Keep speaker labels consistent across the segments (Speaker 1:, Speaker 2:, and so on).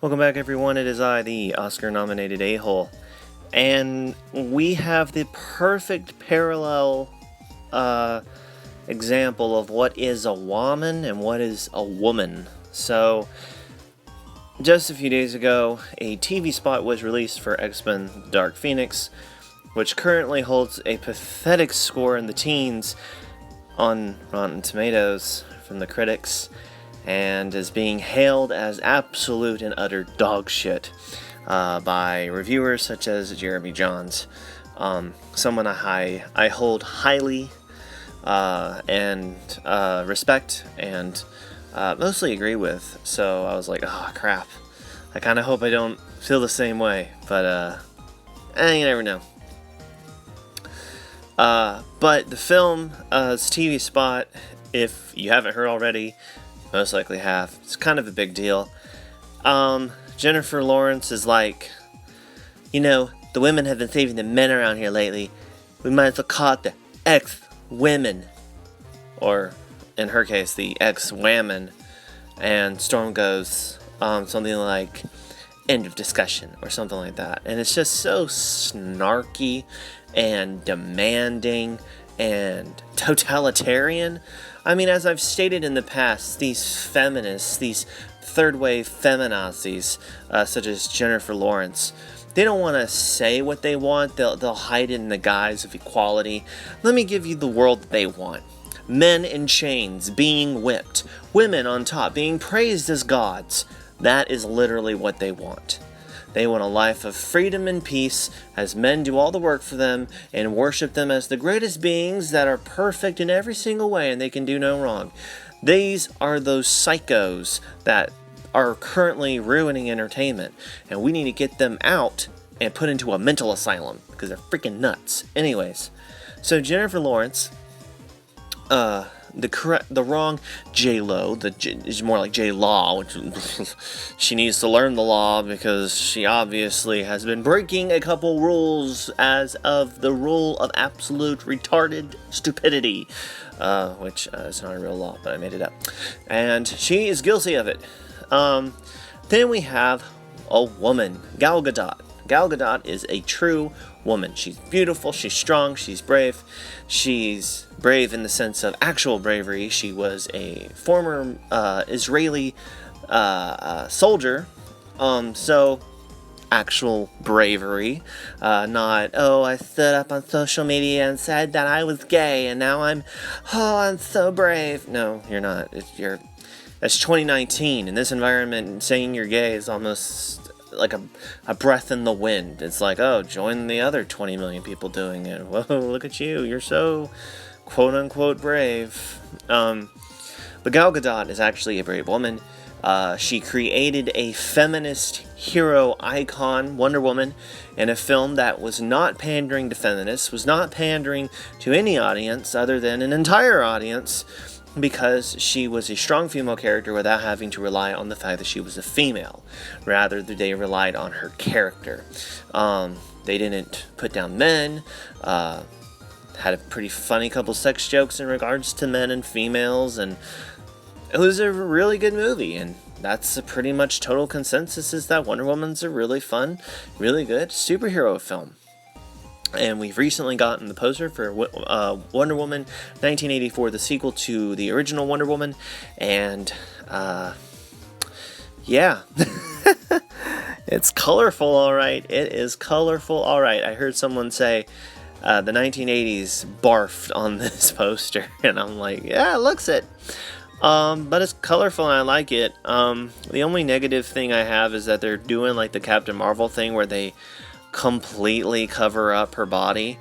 Speaker 1: Welcome back, everyone. It is I, the Oscar-nominated a-hole, and we have the perfect parallel example of what is a Wahmen and what is a woman. So, just a few days ago, a TV spot was released for X-Men Dark Phoenix, which currently holds a pathetic score in the teens on Rotten Tomatoes from the critics, and is being hailed as absolute and utter dog shit by reviewers such as Jeremy Johns, someone I hold highly and respect and mostly agree with. So I was like, oh crap, I kind of hope I don't feel the same way, but you never know. But the film, it's a TV spot, if you haven't heard already, most likely have. It's kind of a big deal. Jennifer Lawrence is like, the women have been saving the men around here lately. We might as well call it the X-Women. Or, in her case, the X-Wahmen. And Storm goes, something like, end of discussion, or something like that. And it's just so snarky and demanding and totalitarian. I mean, as I've stated in the past, these feminists, these third-wave feminazis, such as Jennifer Lawrence, they don't want to say what they want. They'll hide it in the guise of equality. Let me give you the world that they want. Men in chains, being whipped. Women on top, being praised as gods. That is literally what they want. They want a life of freedom and peace, as men do all the work for them, and worship them as the greatest beings that are perfect in every single way, and they can do no wrong. These are those psychos that are currently ruining entertainment, and we need to get them out and put into a mental asylum, because they're freaking nuts. Anyways, so Jennifer Lawrence, the wrong J-Lo, is more like J-Law, which she needs to learn the law because she obviously has been breaking a couple rules, as of the rule of absolute retarded stupidity, which is not a real law, but I made it up, and she is guilty of it. Then we have a woman, Gal Gadot. Gal Gadot is a true woman. She's beautiful, she's strong, she's brave. She's brave in the sense of actual bravery. She was a former Israeli soldier, so actual bravery, not, I stood up on social media and said that I was gay and now I'm so brave. No, you're not. That's 2019. In this environment, saying you're gay is almost like a breath in the wind. It's like, oh, join the other 20 million people doing it. Whoa, look at you. You're so quote-unquote brave. But Gal Gadot is actually a brave woman. She created a feminist hero icon, Wonder Woman, in a film that was not pandering to feminists, was not pandering to any audience other than an entire audience, because she was a strong female character without having to rely on the fact that she was a female. Rather, they relied on her character. They didn't put down men, had a pretty funny couple sex jokes in regards to men and females, and it was a really good movie, and that's a pretty much total consensus, is that Wonder Woman's a really fun, really good superhero film. And we've recently gotten the poster for Wonder Woman 1984, the sequel to the original Wonder Woman, and yeah, it's colorful, alright. It is colorful, alright. I heard someone say the 1980s barfed on this poster, and I'm like, yeah, it looks it. But it's colorful and I like it. The only negative thing I have is that they're doing like the Captain Marvel thing where they completely cover up her body,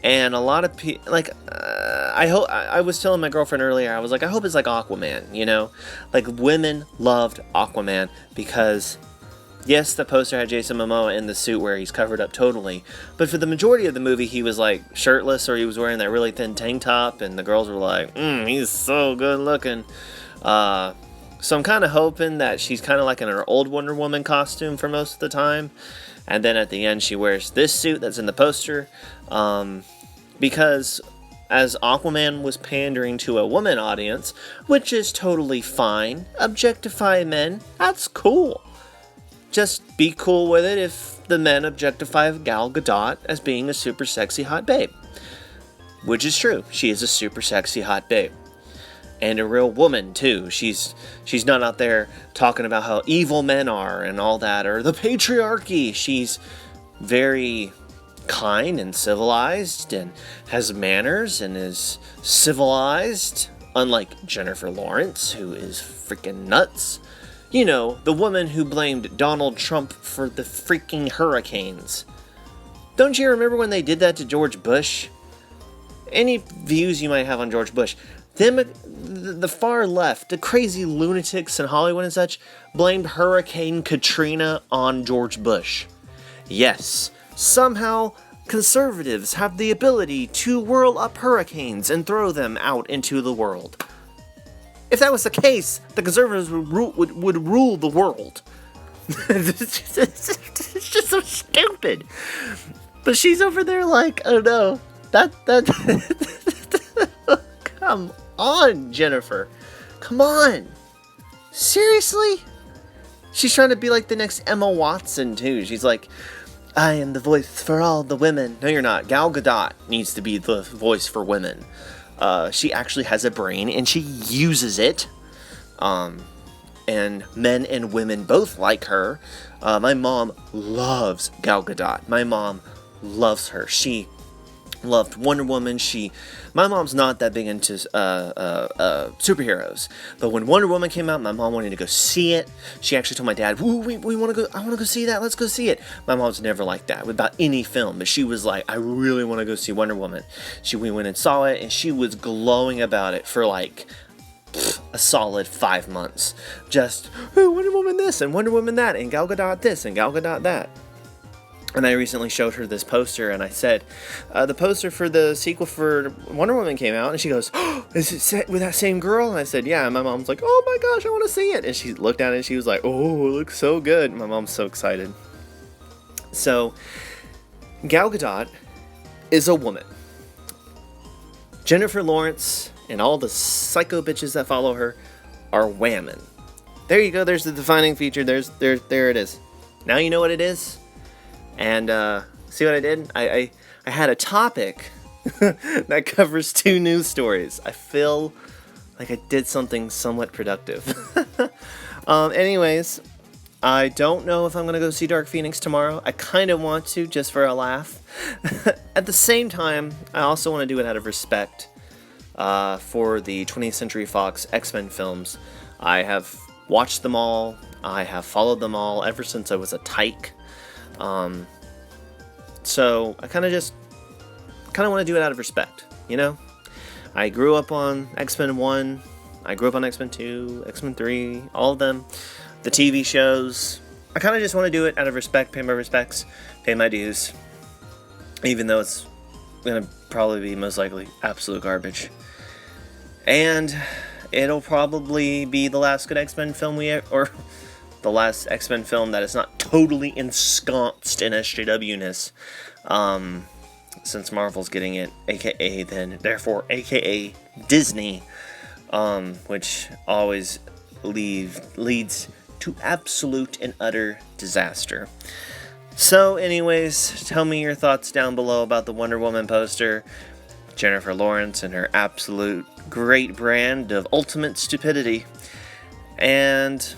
Speaker 1: and a lot of people I was telling my girlfriend earlier, I was like, I hope it's like Aquaman, like women loved Aquaman, because yes, the poster had Jason Momoa in the suit where he's covered up totally, but for the majority of the movie he was like shirtless, or he was wearing that really thin tank top, and the girls were like, he's so good looking. So I'm kind of hoping that she's kind of like in her old Wonder Woman costume for most of the time, and then at the end she wears this suit that's in the poster, because as Aquaman was pandering to a woman audience, which is totally fine, objectify men, that's cool. just be cool with it if the men objectify Gal Gadot as being a super sexy hot babe. Which is true. She is a super sexy hot babe. And a real woman, too. She's not out there talking about how evil men are and all that, or the patriarchy. She's very kind and civilized and has manners and is civilized, unlike Jennifer Lawrence, who is freaking nuts. You know, the woman who blamed Donald Trump for the freaking hurricanes. Don't you remember when they did that to George Bush? Any views you might have on George Bush, the far left, the crazy lunatics in Hollywood and such, blamed Hurricane Katrina on George Bush. Yes, somehow conservatives have the ability to whirl up hurricanes and throw them out into the world. If that was the case, the conservatives would rule the world. It's just so stupid. But she's over there like, oh no, that come on, Jennifer. Come on. Seriously? She's trying to be like the next Emma Watson, too. She's like, I am the voice for all the women. No, you're not. Gal Gadot needs to be the voice for women. She actually has a brain, and she uses it. And men and women both like her. My mom loves Gal Gadot. My mom loves her. She loved Wonder Woman. My mom's not that big into superheroes, but when Wonder Woman came out, my mom wanted to go see it. She actually told my dad, "Ooh, we want to go. I want to go see that. Let's go see it." My mom's never like that about any film, but she was like, "I really want to go see Wonder Woman." We went and saw it, and she was glowing about it for like a solid 5 months. Just Wonder Woman this and Wonder Woman that and Gal Gadot this and Gal Gadot that. And I recently showed her this poster, and I said, the poster for the sequel for Wonder Woman came out, and she goes, oh, is it set with that same girl? And I said, yeah. And my mom's like, oh my gosh, I want to see it. And she looked at it, and she was like, oh, it looks so good. My mom's so excited. So, Gal Gadot is a woman. Jennifer Lawrence and all the psycho bitches that follow her are Wahmen. There you go. There's the defining feature. There it is. Now you know what it is. And see what I did? I had a topic that covers 2 news stories. I feel like I did something somewhat productive. Anyways, I don't know if I'm going to go see Dark Phoenix tomorrow. I kind of want to, just for a laugh. At the same time, I also want to do it out of respect for the 20th Century Fox X-Men films. I have watched them all. I have followed them all ever since I was a tyke. So I kind of want to do it out of respect, you know? I grew up on X-Men 1, I grew up on X-Men 2, X-Men 3, all of them, the TV shows. I kind of just want to do it out of respect, pay my respects, pay my dues, even though it's going to probably be most likely absolute garbage. And it'll probably be the last good X-Men film or the last X-Men film that is not totally ensconced in SJW-ness, since Marvel's getting it, aka Disney, which always leads to absolute and utter disaster. So anyways, tell me your thoughts down below about the Wonder Woman poster, Jennifer Lawrence and her absolute great brand of ultimate stupidity, and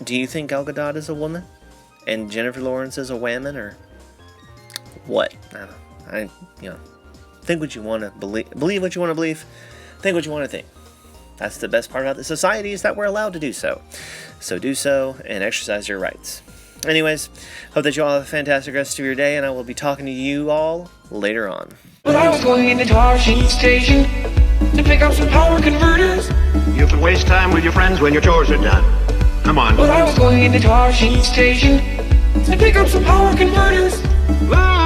Speaker 1: do you think Gal Gadot is a woman and Jennifer Lawrence is a Wahmen, or what? I think what you want to believe what you want to believe, think what you want to think. That's the best part about the society, is that we're allowed to do so. So do so and exercise your rights. Anyways, hope that you all have a fantastic rest of your day, and I will be talking to you all later on.
Speaker 2: Well, I was going into Washington Station to pick up some power converters.
Speaker 3: You can waste time with your friends when your chores are done. Come on.
Speaker 2: Well, I was going into Washington Station to pick up some power converters.
Speaker 3: Whoa!